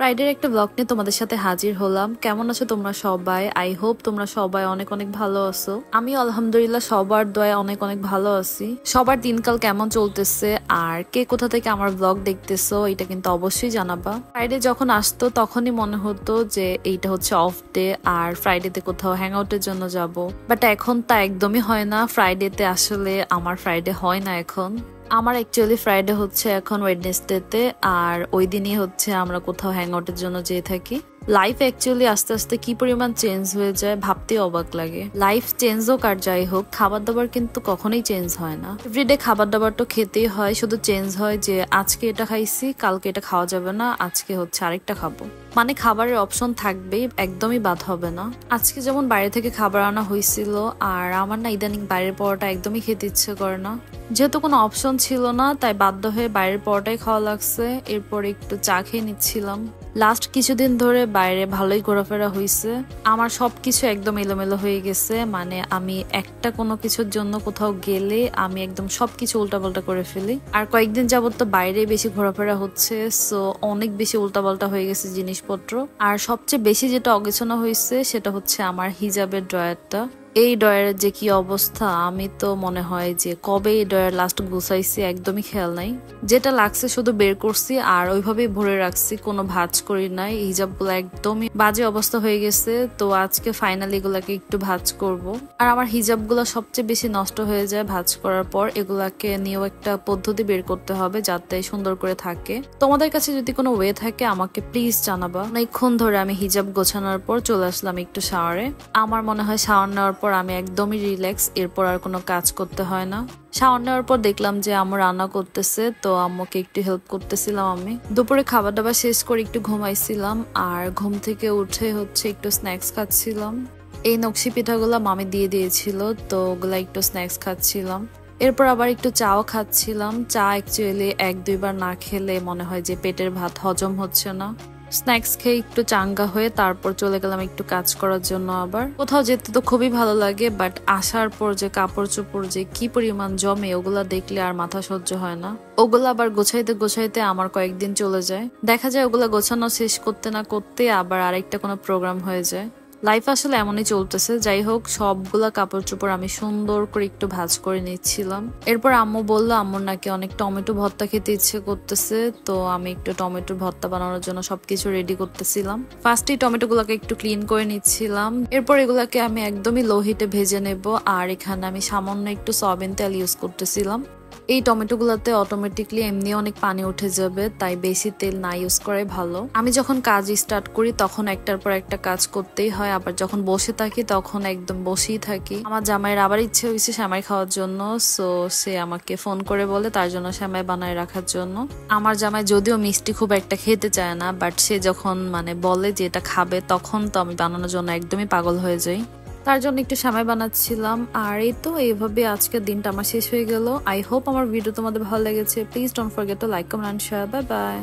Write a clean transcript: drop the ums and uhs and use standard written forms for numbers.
ফ্রাইডের একটা ব্লগ নিয়ে তোমাদের সাথে হাজির হলাম। কেমন আছো তোমরা সবাই? আই হোপ তোমরা সবাই অনেক অনেক ভালো আছো। আমি আলহামদুলিল্লাহ সবার দয়ায় অনেক অনেক ভালো আছি। সবার দিনকাল কেমন চলতেছে আর কে কোথা থেকে আমার ব্লগ দেখতেছো এটা কিন্তু অবশ্যই জানাবা। ফ্রাইডে যখন আসতো তখনই মনে হতো যে এইটা হচ্ছে অফ ডে আর ফ্রাইডেতে কোথাও হ্যাং আউটের জন্য যাব, বাট এখন তা একদমই হয় না। ফ্রাইডেতে আসলে আমার ফ্রাইডে হয় না এখন। আমার অ্যাকচুয়ালি ফ্রাইডে হচ্ছে এখন ওয়েডনেসডেতে, আর ওই দিনই হচ্ছে আমরা কোথাও হ্যাং আউটের জন্য যেয়ে থাকি। লাইফ অ্যাকচুয়ালি আস্তে আস্তে কি পরিমাণ চেঞ্জ হয়ে যায় ভাবতে অবাক লাগে। লাইফ চেঞ্জ হোক আর যাই হোক, খাবার দাবার কিন্তু কখনোই চেঞ্জ হয় না। এভরিডে খাবার দাবার তো খেতেই হয়, শুধু চেঞ্জ হয় যে আজকে এটা খাইছি কালকে এটা খাওয়া যাবে না, আজকে হচ্ছে আরেকটা খাবো। মানে খাবারের অপশন থাকবেই, একদমই বাদ হবে না। আজকে যেমন বাইরে থেকে খাবার আনা হয়েছিল, আর আমার না ইদানিং বাইরের পরোটা একদমই খেতে ইচ্ছে করে না। যেহেতু কোনো অপশন ছিল না তাই বাধ্য হয়ে বাইরের পরোটাই খাওয়া লাগছে। এরপর একটু চা খেয়ে নিচ্ছিলাম। লাস্ট কিছুদিন ধরে বাইরে ভালোই ঘোরাফেরা হয়েছে। আমার সবকিছু একদম এলোমেলো হয়ে গেছে। মানে আমি একটা কোনো কিছুর জন্য কোথাও গেলে আমি একদম সবকিছু উল্টাপাল্টা করে ফেলি। আর কয়েকদিন যাবত তো বাইরে বেশি ঘোরাফেরা হচ্ছে, সো অনেক বেশি উল্টাপাল্টা হয়ে গেছে জিনিসপত্র। আর সবচেয়ে বেশি যেটা অগোছানো হয়েছে সেটা হচ্ছে আমার হিজাবের ড্রয়ারটা। এই ড্রয়ারের যে কি অবস্থা, আমি তো মনে হয় যে কবে এই ড্রয়ার লাস্ট গুছাইছি একদমই খেয়াল নাই। যেটা লাগছে শুধু বের করছি আর ওইভাবেই ভরে রাখছি, কোনো ভাঁজ করি নাই। হিজাবগুলো একদমই বাজে অবস্থা হয়ে গেছে, তো আজকে ফাইনালি এগুলাকে একটু ভাঁজ করব। আর আমার হিজাবগুলো সবচেয়ে বেশি নষ্ট হয়ে যায় ভাঁজ করার পর। এগুলাকে নিয়েও একটা পদ্ধতি বের করতে হবে যাতে সুন্দর করে থাকে। তোমাদের কাছে যদি কোনো ওয়ে থাকে আমাকে প্লিজ জানাবা। অনেকক্ষণ ধরে আমি হিজাব গোছানোর পর চলে আসলাম একটু শাওয়ারে। আমার মনে হয় শাওয়ার নেওয়ার পর আমি একদমই রিল্যাক্স, এরপর আর কোনো কাজ করতে হয় না। শাওয়ার নেওয়ার পর দেখলাম যে আম্মু রান্না করতেছে, তো আম্মুকে একটু হেল্প করতেছিলাম। আমি দুপুরে খাবার দাবার শেষ করে একটু ঘুমাইছিলাম, আর ঘুম থেকে উঠে হচ্ছে একটু স্ন্যাক্স খাচ্ছিলাম। এই নকশি পিঠাগুলো মামি দিয়ে দিয়েছিল, তো ওগুলা একটু স্ন্যাক্স খাচ্ছিলাম। এরপর আবার একটু চাও খাচ্ছিলাম। চা অ্যাকচুয়ালি এক দুইবার না খেলে মনে হয় যে পেটের ভাত হজম হচ্ছে না। স্ন্যাক্স খেয়ে একটু চাঙ্গা হয়ে তারপর চলে গেলাম একটু কাজ করার জন্য। আবার কোথাও যেতে তো খুবই ভালো লাগে, বাট আসার পর যে কাপড় চোপড় যে কি পরিমাণ জমে ওগুলা দেখলে আর মাথা সহ্য হয় না। ওগুলা আবার গোছাইতে গোছাইতে আমার কয়েকদিন চলে যায়। দেখা যায় ওগুলা গোছানো শেষ করতে না করতে আবার আরেকটা কোনো প্রোগ্রাম হয়ে যায়। লাইফ আসলে এমনই চলতেছে। যাই হোক, সবগুলা কাপড় চোপড় আমি সুন্দর করে একটু ভাঁজ করে নিচ্ছিলাম। এরপর আম্মু বললো আম্মুর নাকি অনেক টমেটো ভর্তা খেতে ইচ্ছে করতেছে, তো আমি একটু টমেটোর ভর্তা বানানোর জন্য সবকিছু রেডি করতেছিলাম। ফার্স্টেই টমেটো গুলাকে একটু ক্লিন করে নিচ্ছিলাম। এরপর এগুলাকে আমি একদমই লো হিটে ভেজে নেব। আর এখানে আমি সামান্য একটু সয়াবিন তেল ইউজ করতেছিলাম। এই টমেটো গুলাতে অটোমেটিকলি এমনি অনেক পানি উঠে যাবে, তাই বেশি তেল না ইউজ করাই ভালো। আমি যখন কাজ স্টার্ট করি তখন একটার পর একটা কাজ করতেই হয়, আবার যখন বসে থাকি তখন একদম বসেই থাকি। আমার জামাইয়ের আবার ইচ্ছে হয়েছে সেমাই খাওয়ার জন্য, সো সে আমাকে ফোন করে বলে তার জন্য সেমাই বানায় রাখার জন্য। আমার জামাই যদিও মিষ্টি খুব একটা খেতে চায় না, বাট সে যখন বলে যে এটা খাবে তখন তো আমি বানানোর জন্য একদমই পাগল হয়ে যাই। তার জন্য একটু সেমাই বানাচ্ছিলাম। আর এই তো এইভাবে আজকের দিনটা আমার শেষ হয়ে গেল। আই হোপ আমার ভিডিও তোমাদের ভালো লেগেছে। Please don't forget to like, comment, share. Bye bye.